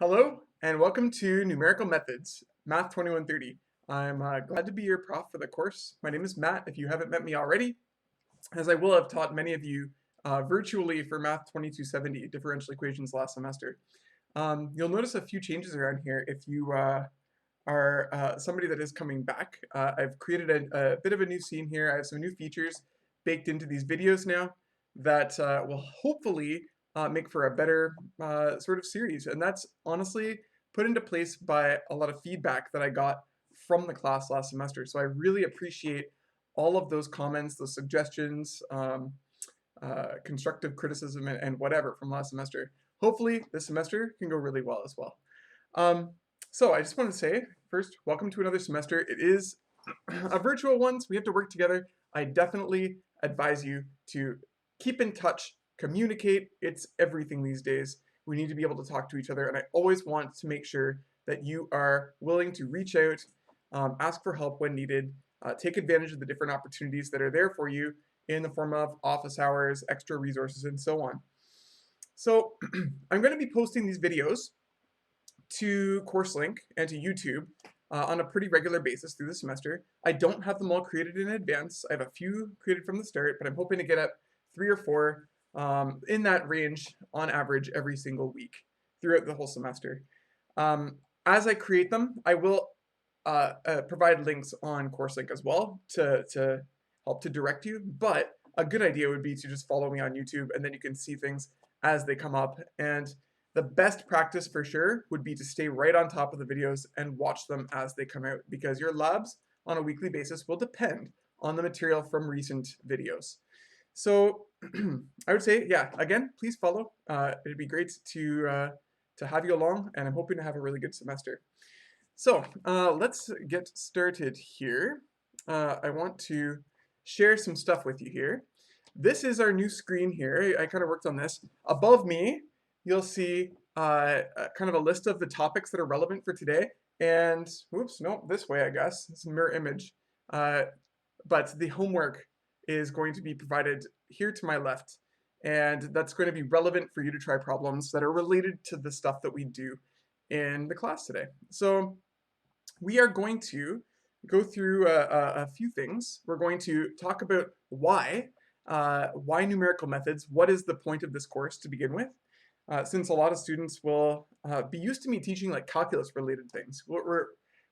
Hello, and welcome to Numerical Methods, Math 2130. I'm glad to be your prof for the course. My name is Matt, if you haven't met me already, as I will have taught many of you virtually for Math 2270, differential equations last semester. You'll notice a few changes around here if you are somebody that is coming back. I've created a bit of a new scene here. I have some new features baked into these videos now that will hopefully make for a better sort of series. And that's honestly put into place by a lot of feedback that I got from the class last semester. So I really appreciate all of those comments, those suggestions, constructive criticism, and whatever from last semester. Hopefully this semester can go really well as well. So I just want to say, first, welcome to another semester. It is a virtual one, so we have to work together. I definitely advise you to keep in touch, communicate. It's everything these days. We need to be able to talk to each other, and I always want to make sure that you are willing to reach out, ask for help when needed, take advantage of the different opportunities that are there for you in the form of office hours, extra resources, and so on. So I'm going to be posting these videos to CourseLink and to YouTube on a pretty regular basis through the semester. I don't have them all created in advance. I have a few created from the start, but I'm hoping to get up 3 or 4 in that range on average every single week throughout the whole semester. As I create them, I will provide links on CourseLink as well to help to direct you, but a good idea would be to just follow me on YouTube, and then you can see things as they come up. And the best practice for sure would be to stay right on top of the videos and watch them as they come out, because your labs on a weekly basis will depend on the material from recent videos. So I would say, yeah, again, please follow. It'd be great to have you along, and I'm hoping to have a really good semester. So let's get started here. I want to share some stuff with you here. This is our new screen here. I kind of worked on this. Above me, you'll see kind of a list of the topics that are relevant for today. And, whoops, no, this way, I guess. It's a mirror image. But the homework is going to be provided here to my left. And that's going to be relevant for you to try problems that are related to the stuff that we do in the class today. So we are going to go through a few things. We're going to talk about why numerical methods, what is the point of this course to begin with, since a lot of students will be used to me teaching like calculus related things.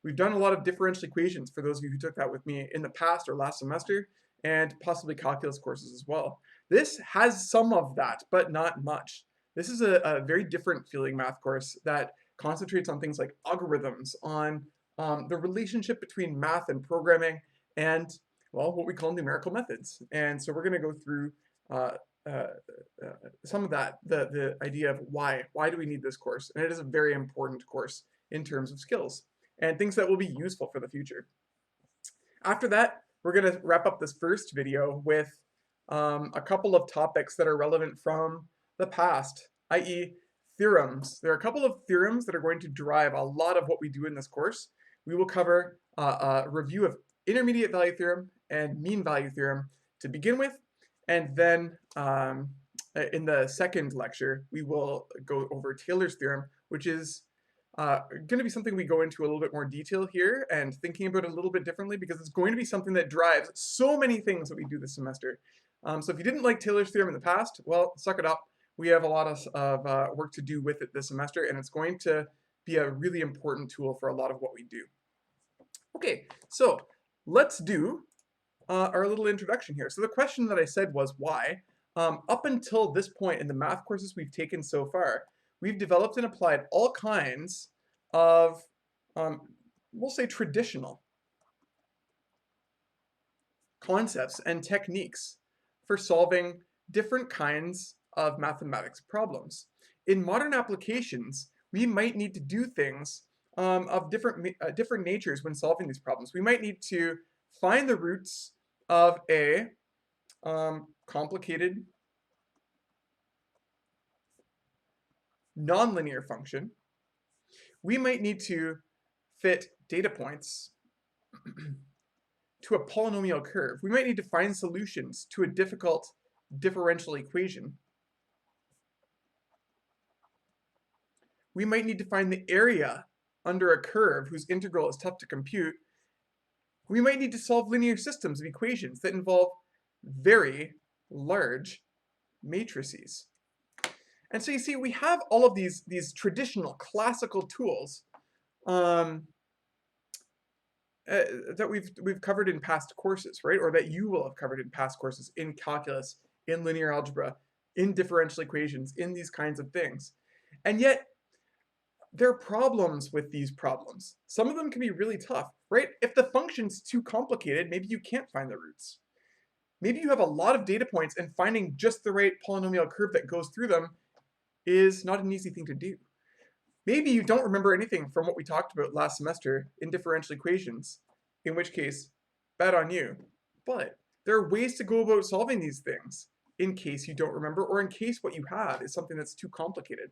We've done a lot of differential equations for those of you who took that with me in the past or last semester, and possibly calculus courses as well. This has some of that, but not much. This is a very different feeling math course that concentrates on things like algorithms, on the relationship between math and programming, and, well, what we call numerical methods. And so we're going to go through some of that, the idea of why do we need this course? And it is a very important course in terms of skills and things that will be useful for the future. After that, we're going to wrap up this first video with a couple of topics that are relevant from the past, i.e. theorems. There are a couple of theorems that are going to drive a lot of what we do in this course. We will cover a review of intermediate value theorem and mean value theorem to begin with, and then in the second lecture, we will go over Taylor's theorem, which is going to be something we go into a little bit more detail here and thinking about it a little bit differently, because it's going to be something that drives so many things that we do this semester. So if you didn't like Taylor's theorem in the past, well, suck it up. We have a lot of work to do with it this semester, and it's going to be a really important tool for a lot of what we do. Okay, so let's do our little introduction here. So the question that I said was why. Up until this point in the math courses we've taken so far, we've developed and applied all kinds of, we'll say, traditional concepts and techniques for solving different kinds of mathematics problems. In modern applications, we might need to do things of different natures when solving these problems. We might need to find the roots of a complicated nonlinear function. We might need to fit data points to a polynomial curve. We might need to find solutions to a difficult differential equation. we might need to find the area under a curve whose integral is tough to compute. We might need to solve linear systems of equations that involve very large matrices. And so you see, we have all of these traditional classical tools that we've covered in past courses, right? Or that you will have covered in past courses in calculus, in linear algebra, in differential equations, in these kinds of things. And yet, there are problems with these problems. Some of them can be really tough, right? If the function's too complicated, maybe you can't find the roots. Maybe you have a lot of data points and finding just the right polynomial curve that goes through them is not an easy thing to do. Maybe you don't remember anything from what we talked about last semester in differential equations, in which case, bad on you. But there are ways to go about solving these things in case you don't remember, or in case what you have is something that's too complicated.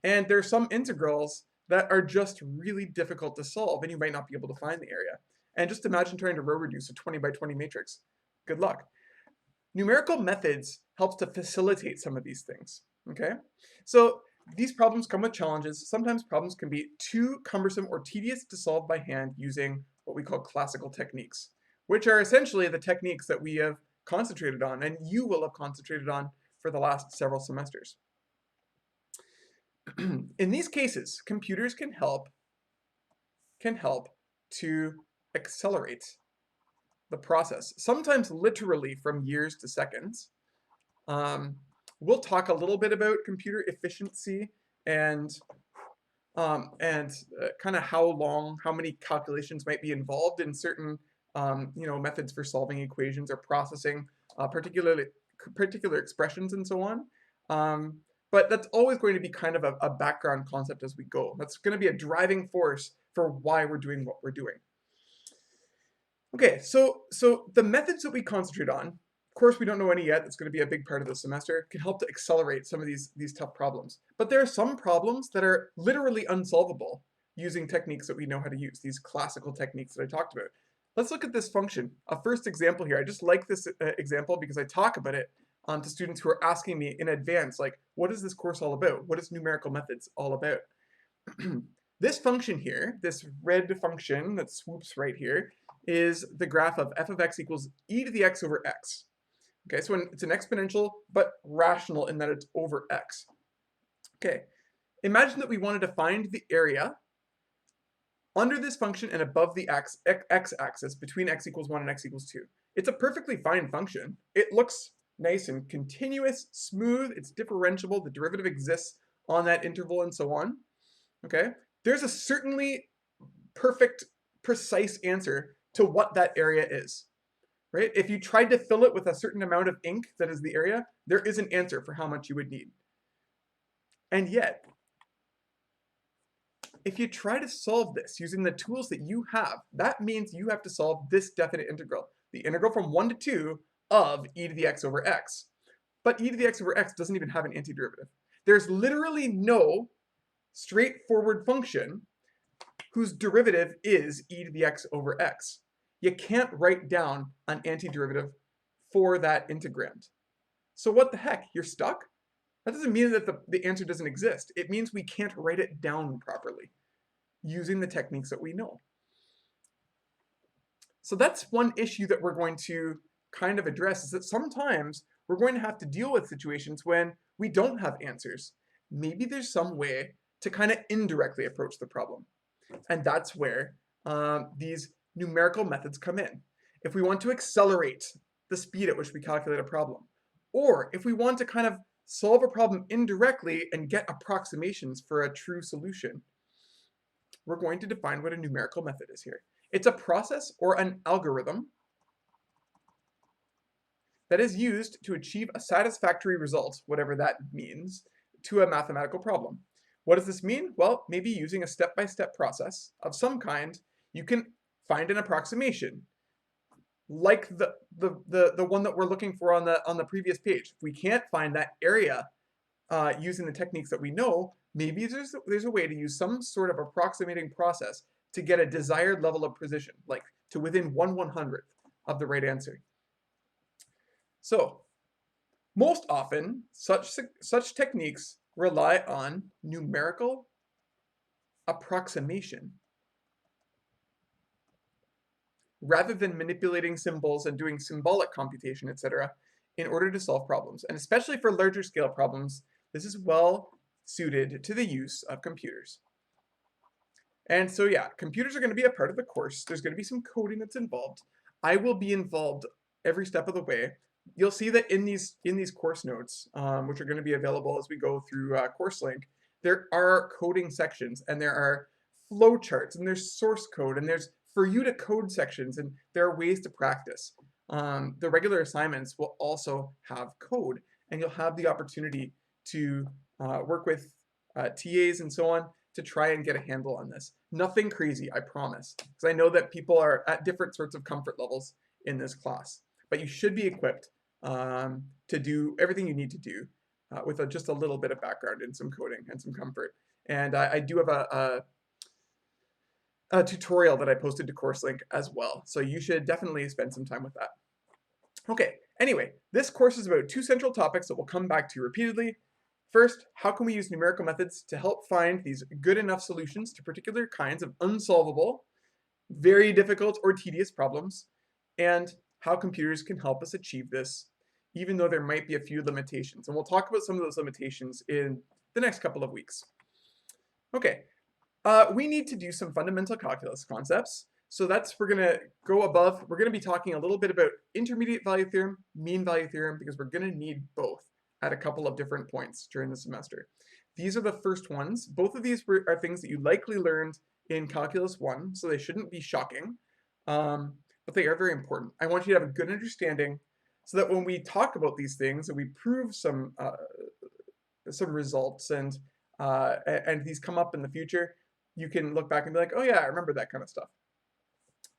And there are some integrals that are just really difficult to solve, and you might not be able to find the area. And just imagine trying to row reduce a 20 by 20 matrix. Good luck. Numerical methods helps to facilitate some of these things, okay? So these problems come with challenges. Sometimes problems can be too cumbersome or tedious to solve by hand using what we call classical techniques, which are essentially the techniques that we have concentrated on, and you will have concentrated on for the last several semesters. In these cases, computers can help to accelerate the process, sometimes literally from years to seconds. We'll talk a little bit about computer efficiency and kind of how many calculations might be involved in certain methods for solving equations or processing particular expressions and so on. But that's always going to be kind of a background concept as we go. That's going to be a driving force for why we're doing what we're doing. Okay, so the methods that we concentrate on, of course we don't know any yet, that's going to be a big part of the semester, can help to accelerate some of these tough problems. But there are some problems that are literally unsolvable using techniques that we know how to use, these classical techniques that I talked about. Let's look at this function, a first example here. I just like this example because I talk about it to students who are asking me in advance, like, what is this course all about? What is numerical methods all about? This function here, this red function that swoops right here, is the graph of f of x equals e to the x over x. Okay, so it's an exponential, but rational in that it's over x. Okay, imagine that we wanted to find the area under this function and above the x-axis between x equals 1 and x equals 2. It's a perfectly fine function. It looks nice and continuous, smooth, it's differentiable, the derivative exists on that interval and so on. Okay, there's a certainly perfect, precise answer to what that area is, right? If you tried to fill it with a certain amount of ink that is the area, there is an answer for how much you would need. And yet, if you try to solve this using the tools that you have, that means you have to solve this definite integral, the integral from 1 to 2 of e to the x over x. But e to the x over x doesn't even have an antiderivative. There's literally no straightforward function whose derivative is e to the x over x. You can't write down an antiderivative for that integrand. So what the heck? You're stuck? That doesn't mean that the answer doesn't exist. It means we can't write it down properly using the techniques that we know. So that's one issue that we're going to kind of address, is that sometimes we're going to have to deal with situations when we don't have answers. Maybe there's some way to kind of indirectly approach the problem. And that's where these numerical methods come in. If we want to accelerate the speed at which we calculate a problem, or if we want to kind of solve a problem indirectly and get approximations for a true solution, we're going to define what a numerical method is here. It's a process or an algorithm that is used to achieve a satisfactory result, whatever that means, to a mathematical problem. What does this mean? Well, maybe using a step-by-step process of some kind, you can find an approximation, like the one that we're looking for on the previous page. If we can't find that area using the techniques that we know, maybe there's a way to use some sort of approximating process to get a desired level of precision, like to within 1/100th of the right answer. So, most often, such techniques rely on numerical approximation rather than manipulating symbols and doing symbolic computation, etc., in order to solve problems. And especially for larger scale problems, this is well suited to the use of computers. And so yeah, computers are going to be a part of the course. There's going to be some coding that's involved. I will be involved every step of the way. You'll see that in these course notes, which are going to be available as we go through CourseLink, there are coding sections, and there are flowcharts, and there's source code, and there's for you to code sections, and there are ways to practice. The regular assignments will also have code, and you'll have the opportunity to work with TAs and so on to try and get a handle on this. Nothing crazy, I promise, because I know that people are at different sorts of comfort levels in this class, but you should be equipped to do everything you need to do with just a little bit of background in some coding and some comfort. And I do have a tutorial that I posted to CourseLink as well, so you should definitely spend some time with that. Okay, anyway, this course is about two central topics that we'll come back to repeatedly. First, how can we use numerical methods to help find these good enough solutions to particular kinds of unsolvable, very difficult or tedious problems, and how computers can help us achieve this, even though there might be a few limitations. And we'll talk about some of those limitations in the next couple of weeks. Okay, we need to do some fundamental calculus concepts. So we're going to go above. We're going to be talking a little bit about intermediate value theorem, mean value theorem, because we're going to need both at a couple of different points during the semester. These are the first ones. Both of these are things that you likely learned in Calculus 1, so they shouldn't be shocking, but they are very important. I want you to have a good understanding so that when we talk about these things and we prove some results and these come up in the future, you can look back and be like, oh yeah, I remember that kind of stuff.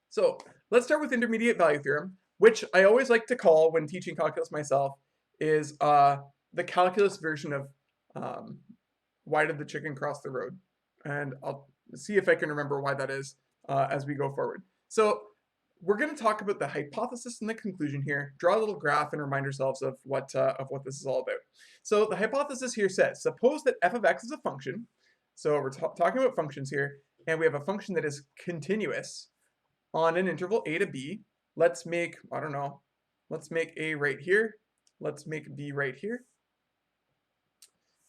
So let's start with intermediate value theorem, which I always like to call, when teaching calculus myself, is the calculus version of why did the chicken cross the road? And I'll see if I can remember why that is as we go forward. So we're going to talk about the hypothesis and the conclusion here, draw a little graph and remind ourselves of what this is all about. So the hypothesis here says, suppose that f of x is a function. So we're talking about functions here, and we have a function that is continuous on an interval a to b. Let's make, I don't know, let's make a right here. Let's make b right here.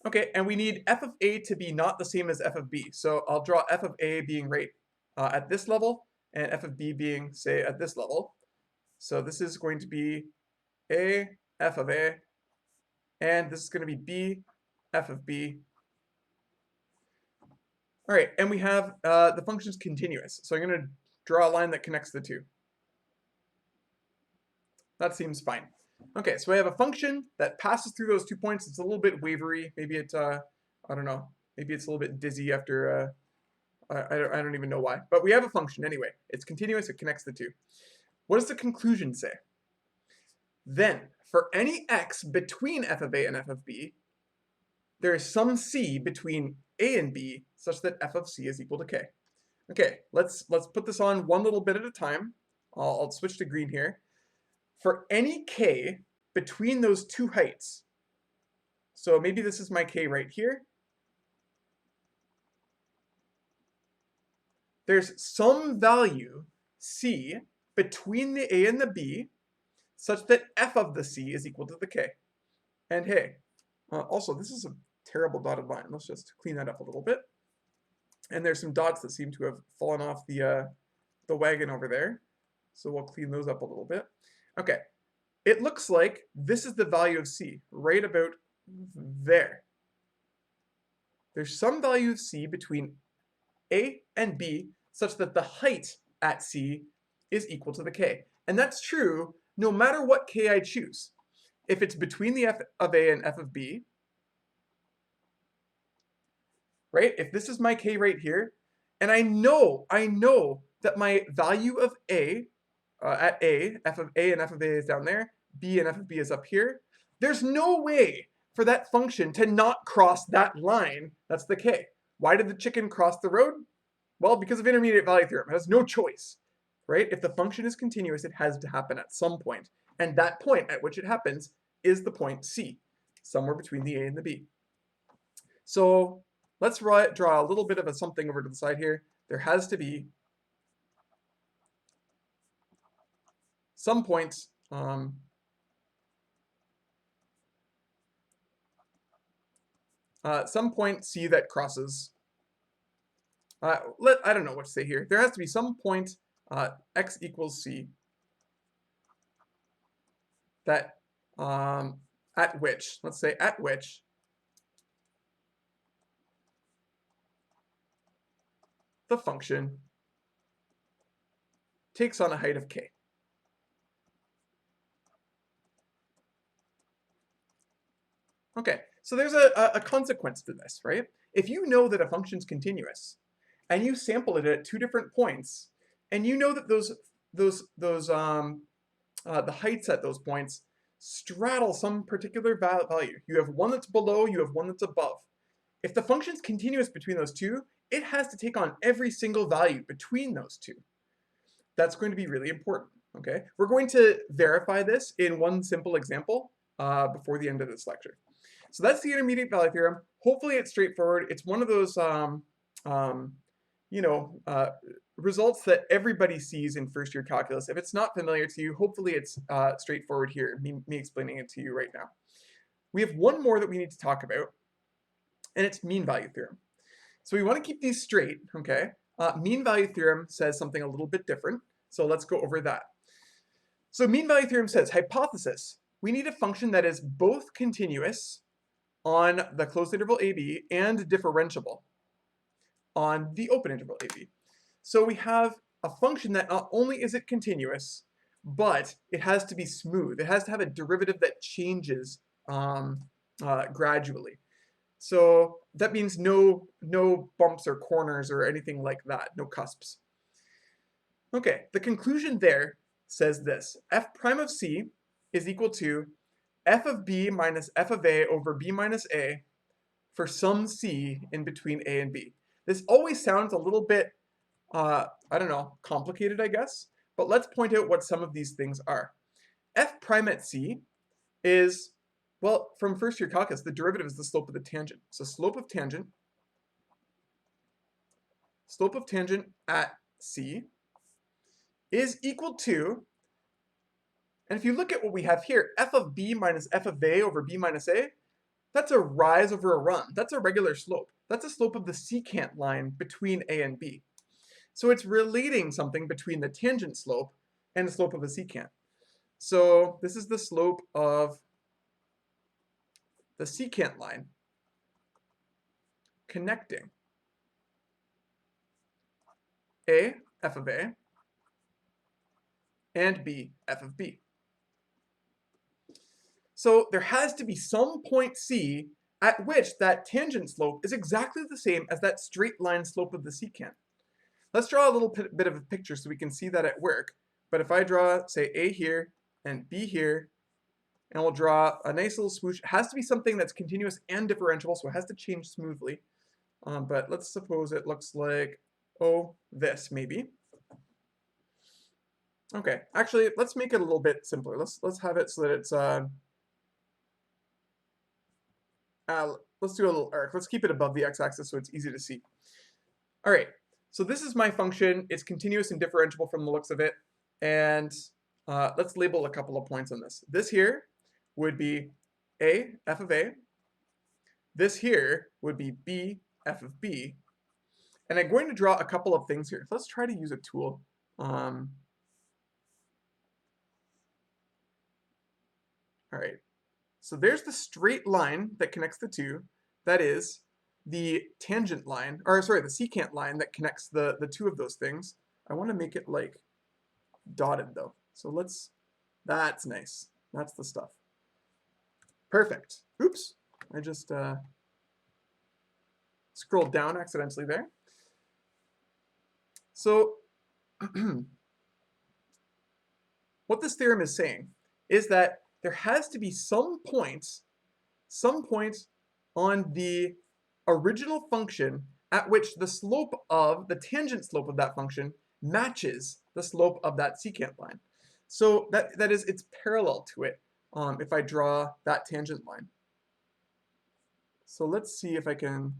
Okay, and we need f of a to be not the same as f of b. So I'll draw f of a being right at this level, and f of b being, say, at this level. So this is going to be a, f of a, and this is going to be b, f of b. All right, and we have the function's continuous. So I'm going to draw a line that connects the two. That seems fine. Okay, so I have a function that passes through those 2 points. It's a little bit wavery. Maybe it's, I don't know. Maybe it's a little bit dizzy after, I don't even know why. But we have a function anyway. It's continuous. It connects the two. What does the conclusion say? Then, for any x between f of a and f of b, there is some c between a and b such that f of c is equal to k. Okay, let's put this on one little bit at a time. I'll switch to green here. For any k between those two heights, so maybe this is my k right here, there's some value c between the a and the b such that f of the c is equal to the k. And hey, also this is a terrible dotted line. Let's just clean that up a little bit. And there's some dots that seem to have fallen off the wagon over there. So we'll clean those up a little bit. Okay, it looks like this is the value of c, right about there. There's some value of c between a and b such that the height at c is equal to the k. And that's true no matter what k I choose. If it's between the f of a and f of b, right? If this is my k right here, and I know that my value of a at a, f of a and f of a is down there, b and f of b is up here, there's no way for that function to not cross that line. That's the k. Why did the chicken cross the road? Well, because of intermediate value theorem. It has no choice, right? If the function is continuous, it has to happen at some point. And that point at which it happens is the point c, somewhere between the a and the b. So let's draw a little bit of a something over to the side here. There has to be some points some point C that crosses. I don't know what to say here. There has to be some point x equals C that at which, let's say at which the function takes on a height of k. Okay, so there's a consequence to this, right? If you know that a function's continuous, and you sample it at 2 different points, and you know that the heights at those points straddle some particular value. You have one that's below, you have one that's above. If the function's continuous between those two, it has to take on every single value between those two. That's going to be really important, okay? We're going to verify this in one simple example before the end of this lecture. So that's the intermediate value theorem. Hopefully it's straightforward. It's one of those, results that everybody sees in first year calculus. If it's not familiar to you, hopefully it's straightforward here, me explaining it to you right now. We have one more that we need to talk about, and it's mean value theorem. So we want to keep these straight, okay? Mean value theorem says something a little bit different, so let's go over that. So mean value theorem says, hypothesis, we need a function that is both continuous on the closed interval AB and differentiable on the open interval AB. So we have a function that not only is it continuous, but it has to be smooth. It has to have a derivative that changes gradually. So that means no bumps or corners or anything like that, no cusps. Okay, the conclusion there says this: f prime of c is equal to f of b minus f of a over b minus a for some c in between a and b. This always sounds a little bit, I don't know, complicated, I guess, but let's point out what some of these things are. F prime at c is, well, from first year calculus, the derivative is the slope of the tangent. So slope of tangent at c is equal to, and if you look at what we have here, f of b minus f of a over b minus a, that's a rise over a run. That's a regular slope. That's a slope of the secant line between a and b. So it's relating something between the tangent slope and the slope of the secant. So this is the slope of the secant line connecting a, f of a, and b, f of b. So there has to be some point C at which that tangent slope is exactly the same as that straight line slope of the secant. Let's draw a little bit of a picture so we can see that at work. But if I draw, say, A here and B here, and we'll draw a nice little swoosh, it has to be something that's continuous and differentiable, so it has to change smoothly. But let's suppose it looks like, oh, this maybe. Okay, actually, let's make it a little bit simpler. Let's have it so that it's let's do a little arc. Let's keep it above the x-axis so it's easy to see. All right, so this is my function. It's continuous and differentiable from the looks of it. And let's label a couple of points on this. This here would be a, f of a. This here would be b, f of b. And I'm going to draw a couple of things here. Let's try to use a tool. All right. So there's the straight line that connects the two. That is the tangent line, or sorry, the secant line that connects the two of those things. I want to make it like dotted though. So that's nice. That's the stuff. Perfect. Oops, I just scrolled down accidentally there. So what this theorem is saying is that there has to be some point on the original function at which the slope of the tangent slope of that function matches the slope of that secant line. So that is, it's parallel to it if I draw that tangent line. So let's see if I can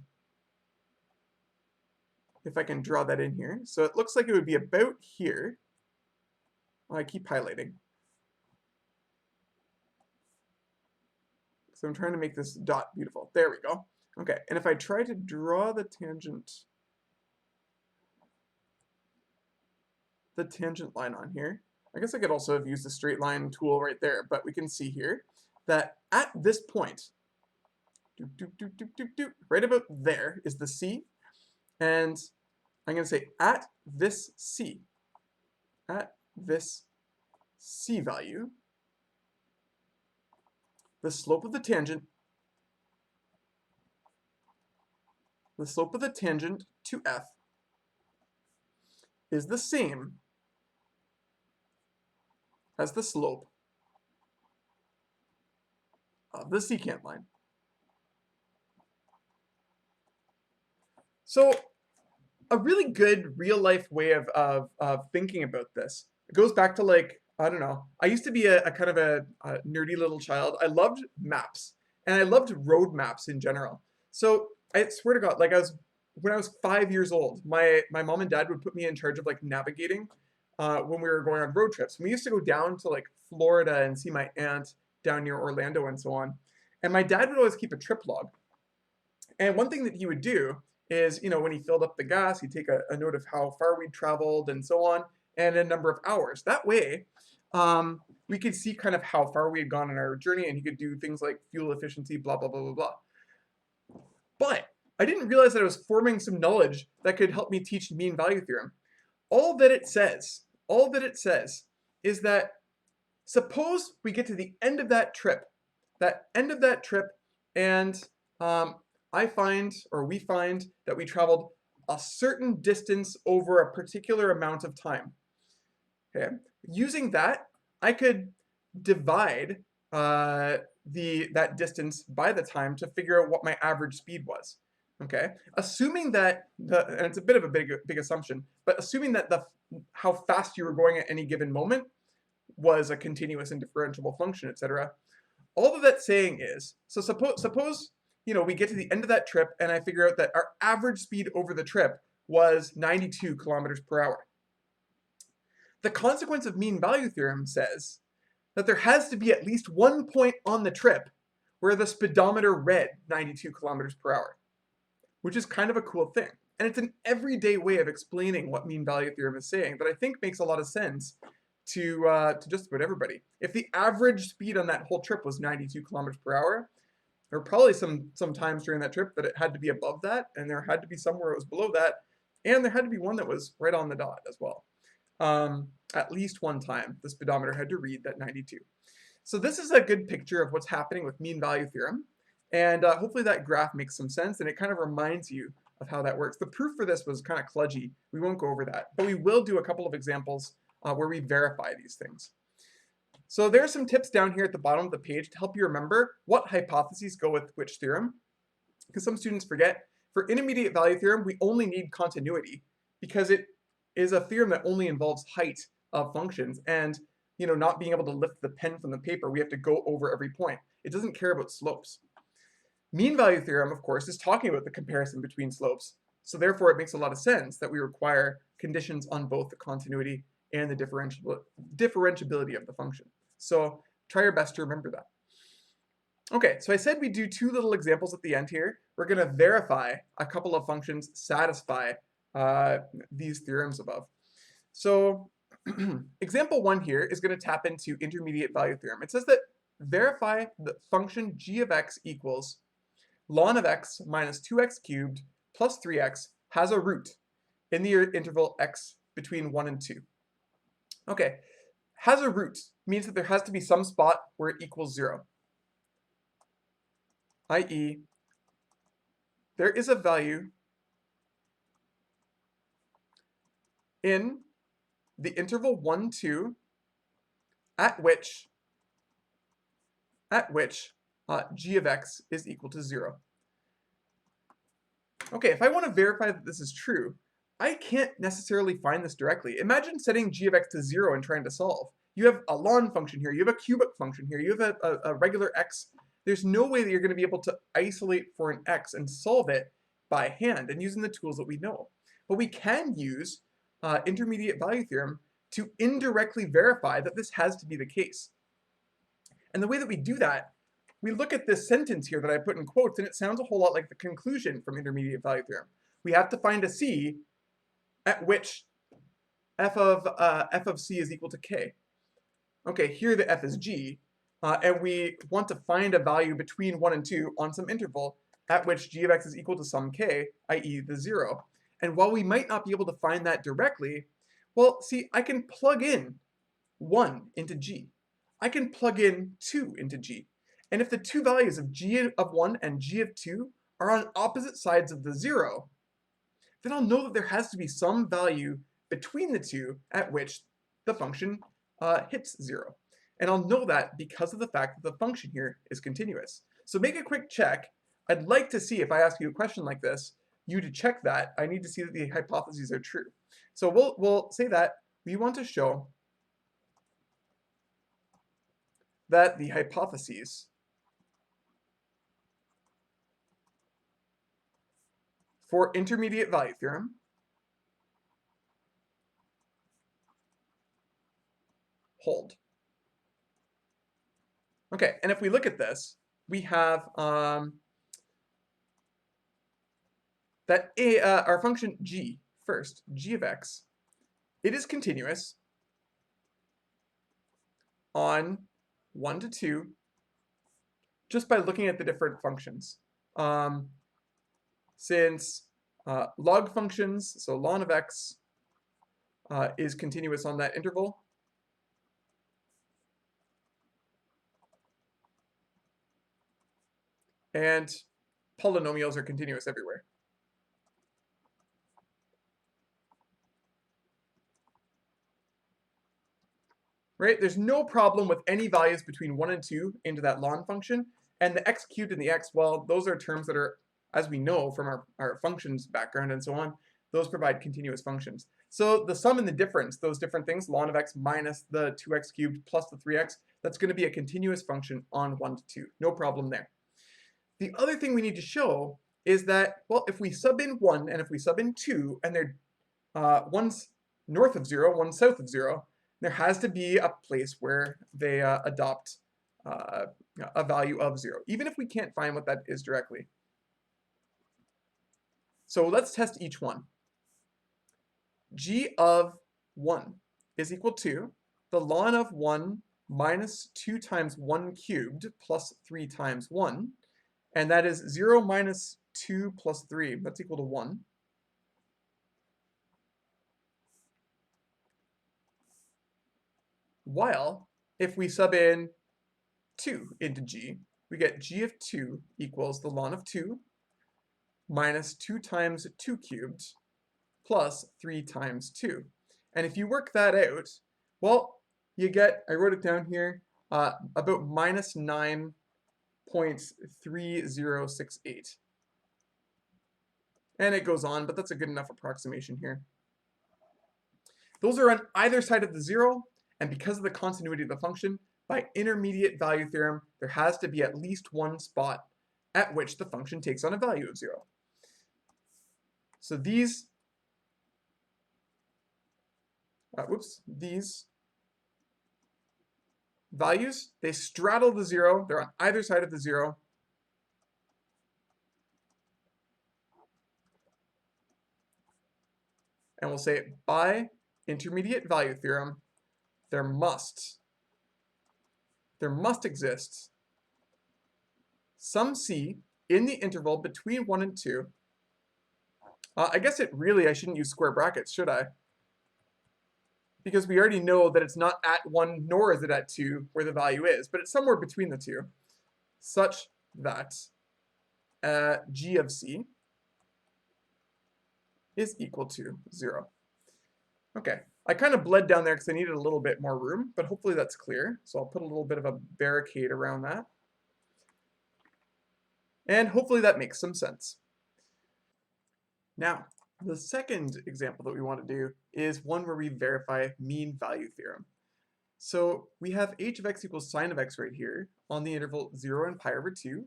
if I can draw that in here. So it looks like it would be about here. Oh, I keep highlighting. So I'm trying to make this dot beautiful. There we go. Okay, and if I try to draw the tangent line on here, I guess I could also have used the straight line tool right there, but we can see here that at this point, right about there is the C, and I'm going to say at this C value, the slope of the tangent to F is the same as the slope of the secant line. So a really good real life way of thinking about this, it goes back to, like, I don't know, I used to be a kind of a nerdy little child. I loved maps, and I loved road maps in general. So I swear to God, like, when I was 5 years old, my mom and dad would put me in charge of, like, navigating when we were going on road trips. We used to go down to, like, Florida and see my aunt down near Orlando and so on. And my dad would always keep a trip log. And one thing that he would do is, you know, when he filled up the gas, he'd take a note of how far we'd traveled and so on, and a number of hours. That way, we could see kind of how far we had gone on our journey, and he could do things like fuel efficiency, blah, blah, blah, blah, blah. But I didn't realize that I was forming some knowledge that could help me teach mean value theorem. All that it says is that suppose we get to the end of that trip, and we find that we traveled a certain distance over a particular amount of time. Okay, using that, I could divide that distance by the time to figure out what my average speed was. Okay, assuming that and it's a bit of a big assumption, but assuming that how fast you were going at any given moment was a continuous and differentiable function, etc. All of that saying is, so suppose you know, we get to the end of that trip and I figure out that our average speed over the trip was 92 kilometers per hour. The consequence of mean value theorem says that there has to be at least one point on the trip where the speedometer read 92 kilometers per hour, which is kind of a cool thing. And it's an everyday way of explaining what mean value theorem is saying that I think makes a lot of sense to just about everybody. If the average speed on that whole trip was 92 kilometers per hour, there were probably some times during that trip that it had to be above that, and there had to be somewhere it was below that, and there had to be one that was right on the dot as well. At least one time, the speedometer had to read that 92. So this is a good picture of what's happening with mean value theorem, and hopefully that graph makes some sense, and it kind of reminds you of how that works. The proof for this was kind of kludgy. We won't go over that, but we will do a couple of examples where we verify these things. So there are some tips down here at the bottom of the page to help you remember what hypotheses go with which theorem. Because some students forget, for intermediate value theorem, we only need continuity because it is a theorem that only involves height of functions, and you know, not being able to lift the pen from the paper, we have to go over every point. It doesn't care about slopes. Mean value theorem, of course, is talking about the comparison between slopes. So therefore, it makes a lot of sense that we require conditions on both the continuity and the differentiability of the function. So try your best to remember that. Okay, so I said we do two little examples at the end here. We're going to verify a couple of functions satisfy these theorems above. So example 1 here is going to tap into intermediate value theorem. It says that verify the function g of x equals ln of x minus 2x cubed plus 3x has a root in the interval x between 1 and 2. Okay, has a root means that there has to be some spot where it equals 0. i.e., there is a value in the interval 1, 2 at which g of x is equal to 0. Okay, if I want to verify that this is true, I can't necessarily find this directly. Imagine setting g of x to 0 and trying to solve. You have a ln function here, you have a cubic function here, you have a regular x. There's no way that you're going to be able to isolate for an x and solve it by hand and using the tools that we know. But we can use intermediate value theorem to indirectly verify that this has to be the case. And the way that we do that, we look at this sentence here that I put in quotes, and it sounds a whole lot like the conclusion from intermediate value theorem. We have to find a c at which f of c is equal to k. Okay, here the f is g, and we want to find a value between 1 and 2 on some interval at which g of x is equal to some k, i.e. the 0. And while we might not be able to find that directly, well, see, I can plug in 1 into g. I can plug in 2 into g. And if the two values of g of 1 and g of 2 are on opposite sides of the 0, then I'll know that there has to be some value between the two at which the function hits 0. And I'll know that because of the fact that the function here is continuous. So make a quick check. I'd like to see, if I ask you a question like this, you to check that. I need to see that the hypotheses are true. So we'll say that we want to show that the hypotheses for intermediate value theorem hold. Okay, and if we look at this, we have that our function g, first, g of x, it is continuous on 1 to 2 just by looking at the different functions. Since log functions, so ln of x is continuous on that interval, and polynomials are continuous everywhere. Right? There's no problem with any values between 1 and 2 into that ln function, and the x cubed and the x, well, those are terms that are, as we know from our functions background and so on, those provide continuous functions. So the sum and the difference, those different things, ln of x minus the 2x cubed plus the 3x, that's going to be a continuous function on 1 to 2. No problem there. The other thing we need to show is that, well, if we sub in 1 and if we sub in 2, and they're one's north of 0, one's south of 0, there has to be a place where they adopt a value of 0, even if we can't find what that is directly. So let's test each one. G of 1 is equal to the ln of 1 minus 2 times 1 cubed plus 3 times 1, and that is 0 minus 2 plus 3, that's equal to 1. While if we sub in 2 into g, we get g of 2 equals the ln of 2 minus 2 times 2 cubed plus 3 times 2. And if you work that out, well, you get, I wrote it down here, about minus 9.3068. And it goes on, but that's a good enough approximation here. Those are on either side of the 0, and because of the continuity of the function, by intermediate value theorem, there has to be at least one spot at which the function takes on a value of 0. So these, these values, they straddle the 0, they're on either side of the 0. And we'll say by intermediate value theorem, there must exist some c in the interval between 1 and 2. I guess I shouldn't use square brackets, should I? Because we already know that it's not at 1 nor is it at 2 where the value is, but it's somewhere between the two, such that g of c is equal to 0. Okay, I kind of bled down there because I needed a little bit more room, but hopefully that's clear. So I'll put a little bit of a barricade around that. And hopefully that makes some sense. Now, the second example that we want to do is one where we verify mean value theorem. So we have h of x equals sine of x right here on the interval 0 and pi over 2.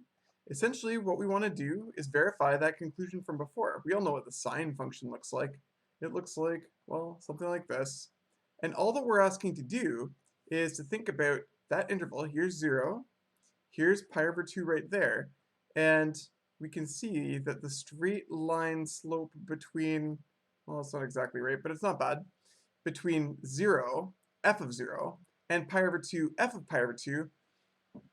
essentially what we want to do is verify that conclusion from before. We all know what the sine function looks like. It looks like, well, something like this. And all that we're asking to do is to think about that interval. Here's 0. Here's pi over 2 right there. And we can see that the straight line slope between, well, it's not exactly right, but it's not bad, between 0, f of 0, and pi over 2, f of pi over 2,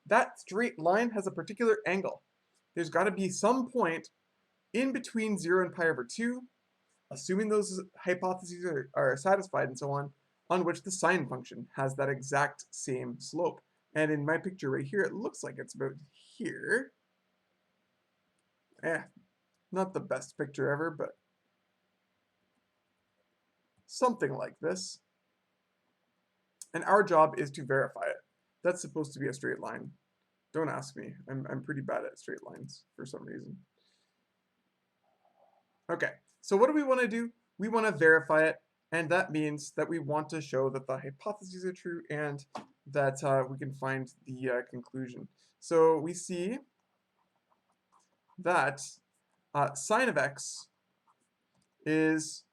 that straight line has a particular angle. There's got to be some point in between 0 and pi over 2, assuming those hypotheses are satisfied and so on which the sine function has that exact same slope. And in my picture right here, it looks like it's about here. Not the best picture ever, but something like this. And our job is to verify it. That's supposed to be a straight line. Don't ask me. I'm pretty bad at straight lines for some reason. Okay, so what do we want to do? We want to verify it, and that means that we want to show that the hypotheses are true and that we can find the conclusion. So we see that sine of x is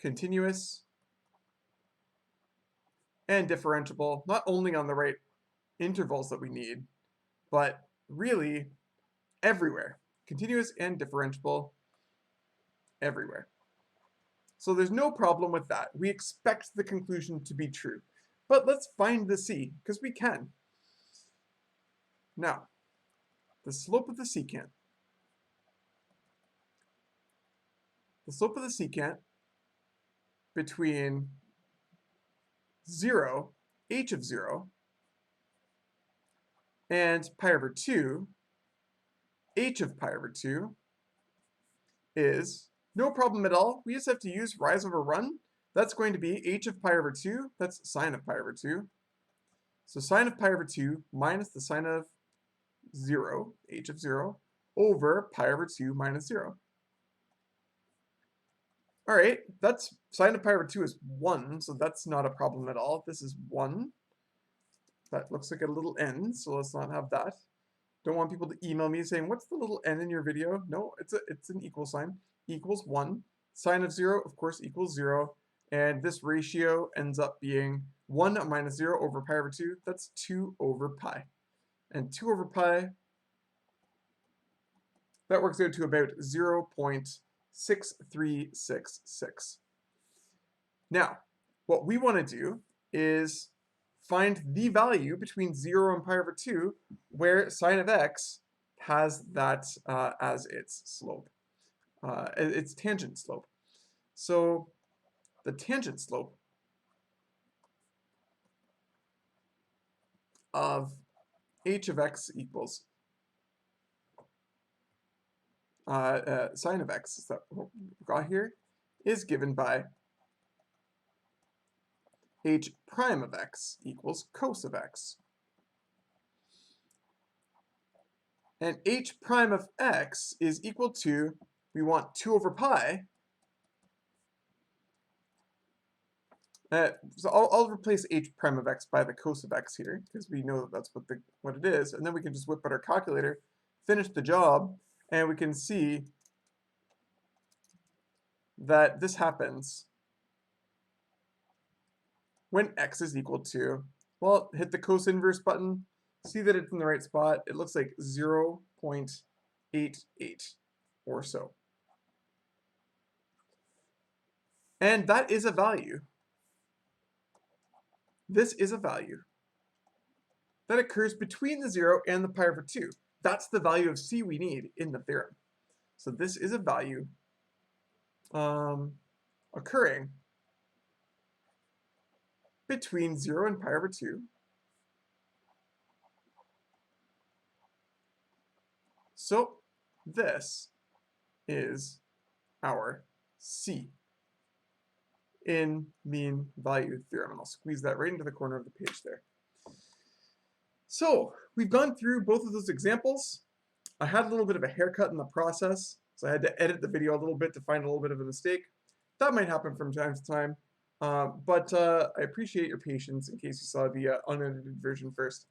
continuous and differentiable, not only on the right intervals that we need, but really everywhere. Continuous and differentiable everywhere. So there's no problem with that. We expect the conclusion to be true. But let's find the c, because we can. Now, the slope of the secant. The slope of the secant between 0, h of 0, and pi over 2, h of pi over 2, is no problem at all. We just have to use rise over run. That's going to be h of pi over 2. That's sine of pi over 2. So sine of pi over 2 minus the sine of 0, h of 0, over pi over 2 minus 0. All right, that's sine of pi over 2 is 1, so that's not a problem at all. This is 1. That looks like a little n, so let's not have that. Don't want people to email me saying, what's the little n in your video? No, it's an equal sign. Equals 1. Sine of 0, of course, equals 0. And this ratio ends up being 1 minus 0 over pi over 2. That's 2 over pi. And 2 over pi, that works out to about 0.6366. Now, what we want to do is find the value between 0 and pi over 2 where sine of x has that as its slope, its tangent slope. So the tangent slope of h of x equals sine of x that we've got here is given by h prime of x equals cos of x. And h prime of x is equal to, we want 2 over pi. So I'll replace h prime of x by the cos of x here, because we know that that's what it is. And then we can just whip out our calculator, finish the job, and we can see that this happens when x is equal to, well, hit the cos inverse button, see that it's in the right spot. It looks like 0.88 or so. And that is a value. This is a value that occurs between the 0 and the pi over 2. That's the value of c we need in the theorem. So this is a value occurring between 0 and pi over 2. So this is our c in mean value theorem. And I'll squeeze that right into the corner of the page there. So we've gone through both of those examples. I had a little bit of a haircut in the process, so I had to edit the video a little bit to find a little bit of a mistake. That might happen from time to time, but I appreciate your patience in case you saw the unedited version first.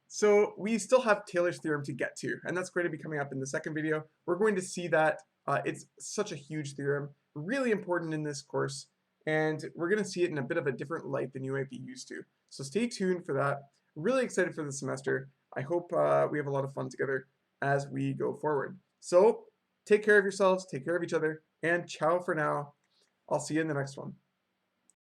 So we still have Taylor's theorem to get to, and that's going to be coming up in the second video. We're going to see that it's such a huge theorem, really important in this course, and we're going to see it in a bit of a different light than you might be used to. So stay tuned for that. Really excited for the semester. I hope we have a lot of fun together as we go forward. So take care of yourselves, take care of each other, and ciao for now. I'll see you in the next one.